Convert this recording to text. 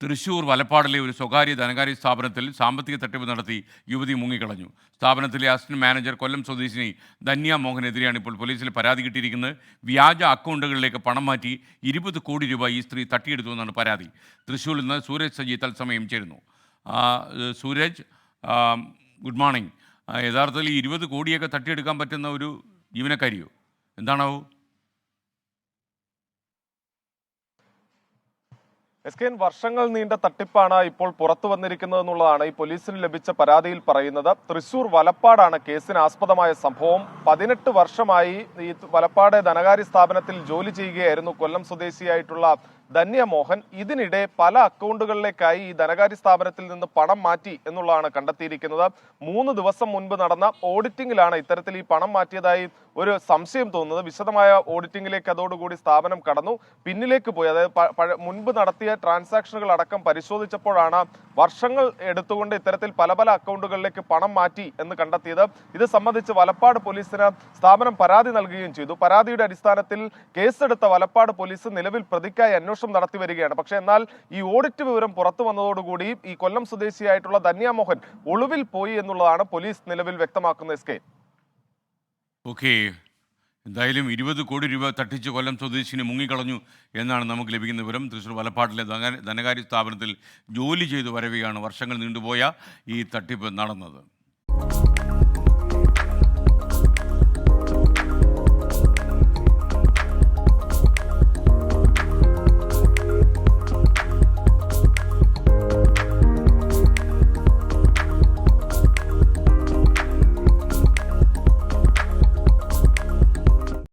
തൃശൂർ വലപ്പാടിലെ ഒരു സ്വകാര്യ ധനകാര്യ സ്ഥാപനത്തിൽ സാമ്പത്തിക തട്ടിപ്പ് നടത്തി യുവതി മുങ്ങിക്കളഞ്ഞു. സ്ഥാപനത്തിലെ അസിസ്റ്റന്റ് മാനേജർ കൊല്ലം സ്വദേശിനി ധന്യ മോഹനെതിരെയാണ് ഇപ്പോൾ പോലീസിൽ പരാതി കിട്ടിയിരിക്കുന്നത്. വ്യാജ അക്കൗണ്ടുകളിലേക്ക് പണം മാറ്റി 20 കോടി രൂപ ഈ സ്ത്രീ തട്ടിയെടുത്തുവെന്നാണ് പരാതി. തൃശ്ശൂരിൽ നിന്ന് സൂരജ് സജി തത്സമയം ചേരുന്നു. Suraj, good morning. യഥാർത്ഥത്തിൽ ഈ 20 കോടിയൊക്കെ തട്ടിയെടുക്കാൻ പറ്റുന്ന ഒരു ജീവനക്കാരിയോ? എന്താണാവോ? എസ്കെൻ, വർഷങ്ങൾ നീണ്ട തട്ടിപ്പാണ് ഇപ്പോൾ പുറത്തു വന്നിരിക്കുന്നത് എന്നുള്ളതാണ് ഈ പോലീസിന് ലഭിച്ച പരാതിയിൽ പറയുന്നത്. തൃശൂർ വലപ്പാടാണ് കേസിന് ആസ്പദമായ സംഭവം. 18 വർഷമായി ഈ വലപ്പാട് ധനകാര്യ സ്ഥാപനത്തിൽ ജോലി ചെയ്യുകയായിരുന്നു കൊല്ലം സ്വദേശിയായിട്ടുള്ള ധന്യ മോഹൻ. ഇതിനിടെ പല അക്കൗണ്ടുകളിലേക്കായി ഈ ധനകാര്യ സ്ഥാപനത്തിൽ നിന്ന് പണം മാറ്റി എന്നുള്ളതാണ് കണ്ടെത്തിയിരിക്കുന്നത്. 3 ദിവസം മുൻപ് നടന്ന ഓഡിറ്റിംഗിലാണ് ഇത്തരത്തിൽ ഈ പണം മാറ്റിയതായി ഒരു സംശയം തോന്നുന്നത്. വിശദമായ ഓഡിറ്റിംഗിലേക്ക് അതോടുകൂടി സ്ഥാപനം കടന്നു. പിന്നിലേക്ക് പോയി, അതായത് മുൻപ് നടത്തിയ ട്രാൻസാക്ഷനുകൾ അടക്കം പരിശോധിച്ചപ്പോഴാണ് വർഷങ്ങൾ എടുത്തുകൊണ്ട് ഇത്തരത്തിൽ പല പല അക്കൗണ്ടുകളിലേക്ക് പണം മാറ്റി എന്ന് കണ്ടെത്തിയത്. ഇത് സംബന്ധിച്ച് വലപ്പാട് പോലീസിന് സ്ഥാപനം പരാതി നൽകുകയും ചെയ്തു. പരാതിയുടെ അടിസ്ഥാനത്തിൽ കേസെടുത്ത വലപ്പാട് പോലീസ് നിലവിൽ പ്രതിക്കായി അന്വേഷണം നടത്തി വരികയാണ്. പക്ഷേ എന്നാൽ ഈ ഓഡിറ്റ് വിവരം പുറത്തു വന്നതോടുകൂടി ഈ കൊല്ലം സ്വദേശിയായിട്ടുള്ള ധന്യ മോഹൻ ഒളിവിൽ പോയി എന്നുള്ളതാണ് പോലീസ് നിലവിൽ വ്യക്തമാക്കുന്ന എസ്കെ. ഓക്കെ, എന്തായാലും 20 കോടി രൂപ തട്ടിച്ച് കൊല്ലം സ്വദേശിനി മുങ്ങിക്കളഞ്ഞു എന്നാണ് നമുക്ക് ലഭിക്കുന്ന വിവരം. തൃശ്ശൂർ വലപ്പാട്ടിലെ ധനകാര്യ സ്ഥാപനത്തിൽ ജോലി ചെയ്തു വരവെയാണ് വർഷങ്ങൾ നീണ്ടുപോയ ഈ തട്ടിപ്പ് നടന്നത്.